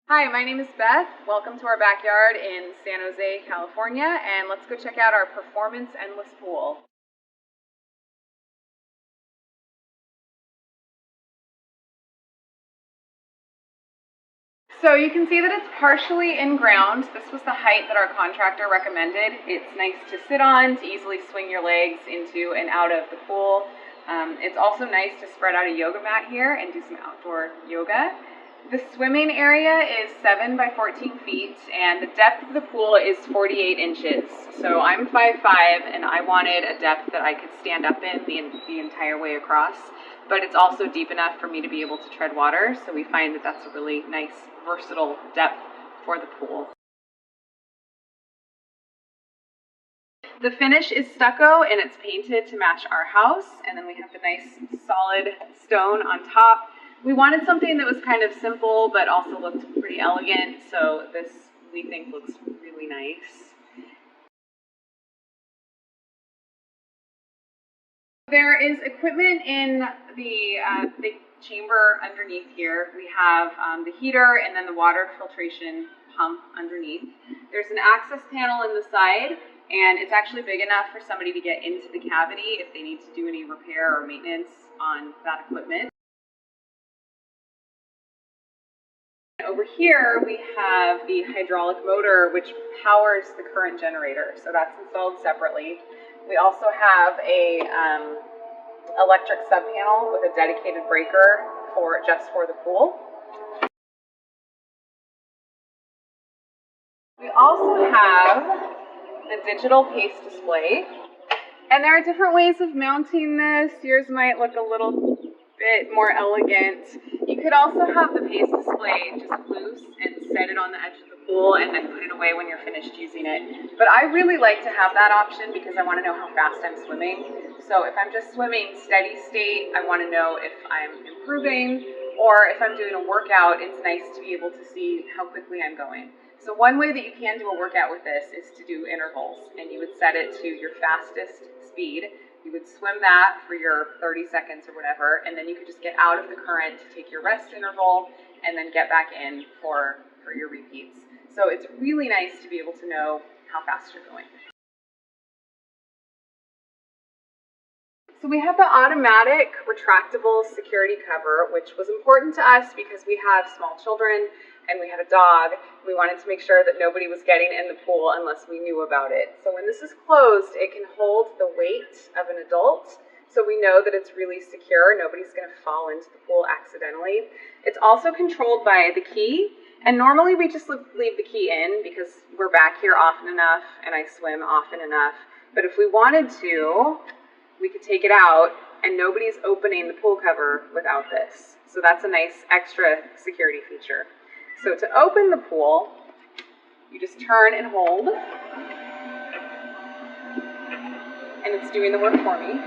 Hi, my name is Beth. Welcome to our backyard in San Jose, California, and let's go check out our Performance Endless Pool. So you can see that it's partially in ground. This was the height that our contractor recommended. It's nice to sit on, to easily swing your legs into and out of the pool. It's also nice to spread out a yoga mat here and do some outdoor yoga. The swimming area is 7 by 14 feet, and the depth of the pool is 48 inches. So I'm 5'5", and I wanted a depth that I could stand up in the entire way across. But it's also deep enough for me to be able to tread water, so we find that that's a really nice, versatile depth for the pool. The finish is stucco and it's painted to match our house, and then we have the nice solid stone on top. We wanted something that was kind of simple but also looked pretty elegant, so this we think looks really nice. There is equipment in the chamber underneath here. We have the heater and then the water filtration pump underneath. There's an access panel in the side, and it's actually big enough for somebody to get into the cavity if they need to do any repair or maintenance on that equipment. Over here we have the hydraulic motor which powers the current generator, so that's installed separately. We also have a electric sub panel with a dedicated breaker just for the pool. We also have a digital pace display, and there are different ways of mounting this. Yours might look a little bit more elegant. You could also have the pace display just loose and set it on the edge of the pool and then put it away when you're finished using it. But I really like to have that option because I want to know how fast I'm swimming. So if I'm just swimming steady state, I want to know if I'm improving, or if I'm doing a workout, it's nice to be able to see how quickly I'm going. So one way that you can do a workout with this is to do intervals, and you would set it to your fastest speed. You would swim that for your 30 seconds or whatever, and then you could just get out of the current to take your rest interval and then get back in for your repeats. So it's really nice to be able to know how fast you're going. So we have the automatic retractable security cover, which was important to us because we have small children and we had a dog. We wanted to make sure that nobody was getting in the pool unless we knew about it. So when this is closed, it can hold the weight of an adult, so we know that it's really secure. Nobody's going to fall into the pool accidentally. It's also controlled by the key, and normally we just leave the key in because we're back here often enough and I swim often enough. But if we wanted to, we could take it out, and nobody's opening the pool cover without this. So that's a nice extra security feature. So to open the pool, you just turn and hold, and it's doing the work for me.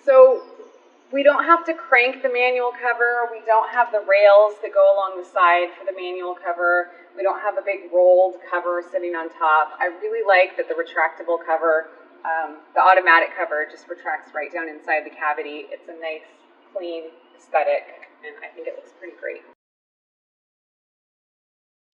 So we don't have to crank the manual cover. We don't have the rails that go along the side for the manual cover. We don't have a big rolled cover sitting on top. I really like that the retractable cover, the automatic cover, just retracts right down inside the cavity. It's a nice, clean aesthetic, and I think it looks pretty great.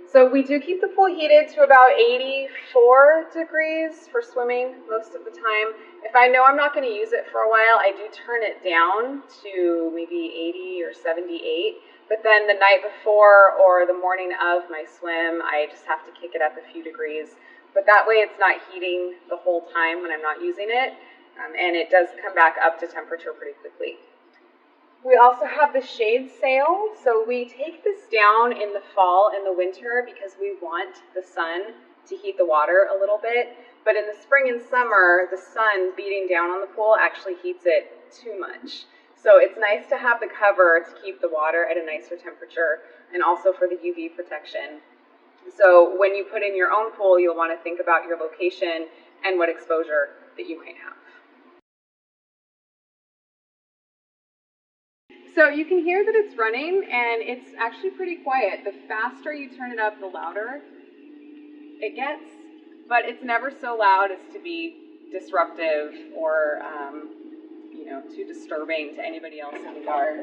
So we do keep the pool heated to about 84 degrees for swimming most of the time. If I know I'm not going to use it for a while, I do turn it down to maybe 80 or 78. But then the night before or the morning of my swim, I just have to kick it up a few degrees. But that way it's not heating the whole time when I'm not using it. And it does come back up to temperature pretty quickly. We also have the shade sail. So we take this down in the fall and the winter because we want the sun to heat the water a little bit. But in the spring and summer, the sun beating down on the pool actually heats it too much. So it's nice to have the cover to keep the water at a nicer temperature and also for the UV protection. So when you put in your own pool, you'll want to think about your location and what exposure that you might have. So you can hear that it's running, and it's actually pretty quiet. The faster you turn it up, the louder it gets, but it's never so loud as to be disruptive or too disturbing to anybody else in the yard.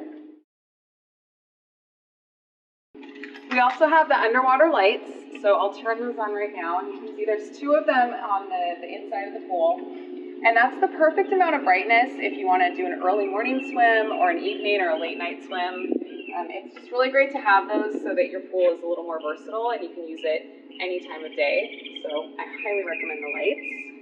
We also have the underwater lights, so I'll turn those on right now. You can see there's 2 of them on the inside of the pool. And that's the perfect amount of brightness if you want to do an early morning swim or an evening or a late night swim. It's just really great to have those so that your pool is a little more versatile and you can use it any time of day. So I highly recommend the lights.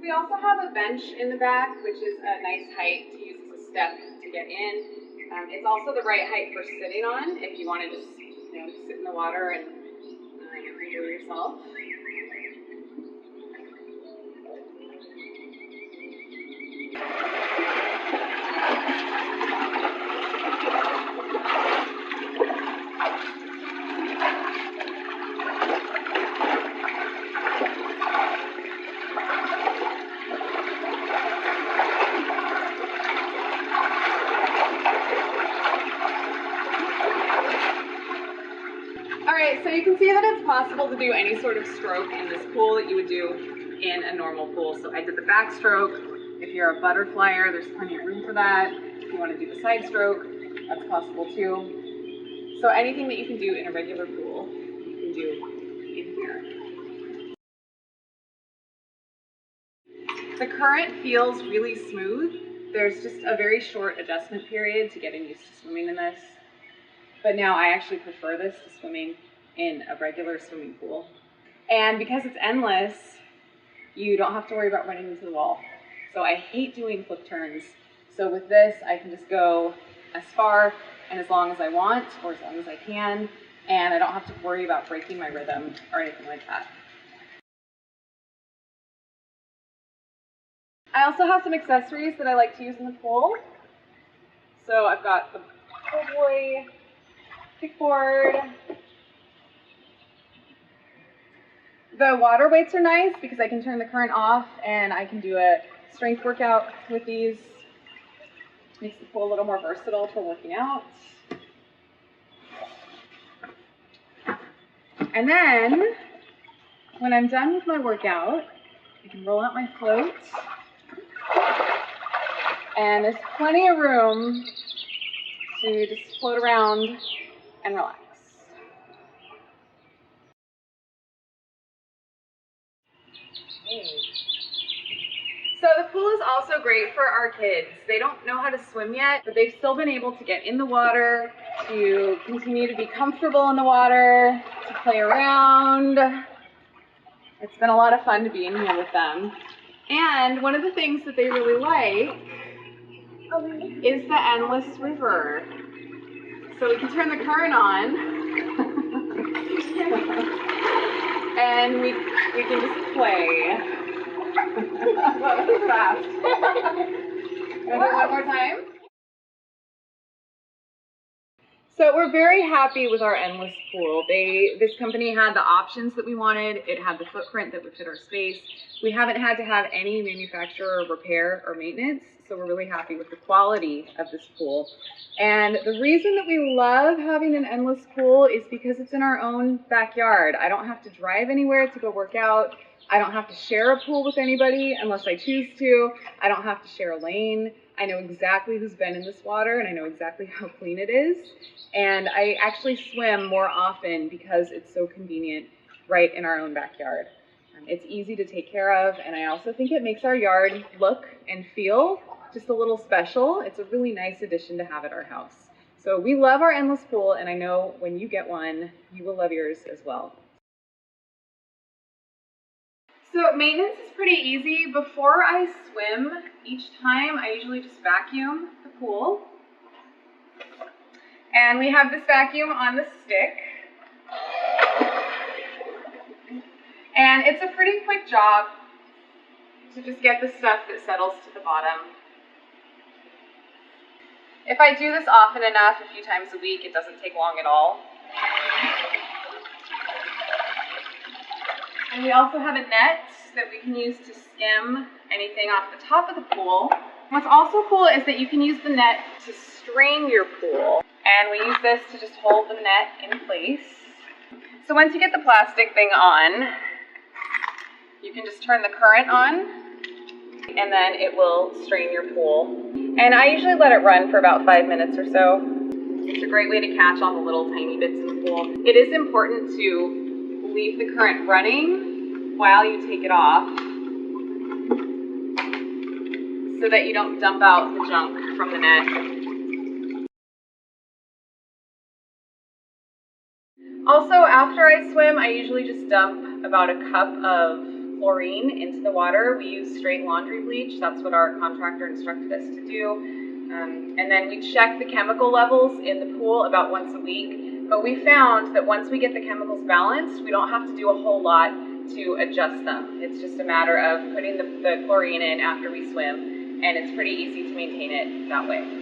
We also have a bench in the back, which is a nice height to use as a step to get in. It's also the right height for sitting on if you want to just sit in the water and enjoy yourself. Alright, so you can see that it's possible to do any sort of stroke in this pool that you would do in a normal pool. So I did the backstroke. If you're a butterflyer, there's plenty of room for that. If you want to do the side stroke, that's possible too. So anything that you can do in a regular pool, you can do in here. The current feels really smooth. There's just a very short adjustment period to getting used to swimming in this. But now I actually prefer this to swimming in a regular swimming pool. And because it's endless, you don't have to worry about running into the wall. So I hate doing flip turns. So with this, I can just go as far and as long as I want, or as long as I can, and I don't have to worry about breaking my rhythm or anything like that. I also have some accessories that I like to use in the pool. So I've got the pool boy kickboard. The water weights are nice because I can turn the current off and I can do a strength workout with these. Makes the pool a little more versatile for working out. And then, when I'm done with my workout, I can roll out my float. And there's plenty of room to just float around and relax. So the pool is also great for our kids. They don't know how to swim yet, but they've still been able to get in the water, to continue to be comfortable in the water, to play around. It's been a lot of fun to be in here with them. And one of the things that they really like is the endless river. So we can turn the current on and we can just play. That was fast. Want to do it one more time? So we're very happy with our endless pool. This company had the options that we wanted. It had the footprint that would fit our space. We haven't had to have any manufacturer repair or maintenance, so we're really happy with the quality of this pool. And the reason that we love having an endless pool is because it's in our own backyard. I don't have to drive anywhere to go work out. I don't have to share a pool with anybody unless I choose to. I don't have to share a lane. I know exactly who's been in this water and I know exactly how clean it is. And I actually swim more often because it's so convenient right in our own backyard. It's easy to take care of, and I also think it makes our yard look and feel just a little special. It's a really nice addition to have at our house. So we love our endless pool, and I know when you get one, you will love yours as well. So maintenance is pretty easy. Before I swim, each time I usually just vacuum the pool. And we have this vacuum on the stick. And it's a pretty quick job to just get the stuff that settles to the bottom. If I do this often enough, a few times a week, it doesn't take long at all. And we also have a net that we can use to skim anything off the top of the pool. What's also cool is that you can use the net to string your pool. And we use this to just hold the net in place. So once you get the plastic thing on, you can just turn the current on, and then it will strain your pool. And I usually let it run for about 5 minutes or so. It's a great way to catch all the little tiny bits in the pool. It is important to leave the current running while you take it off so that you don't dump out the junk from the net. Also, after I swim, I usually just dump about a cup of chlorine into the water. We use straight laundry bleach. That's what our contractor instructed us to do. And then we check the chemical levels in the pool about once a week. But we found that once we get the chemicals balanced, we don't have to do a whole lot to adjust them. It's just a matter of putting the chlorine in after we swim, and it's pretty easy to maintain it that way.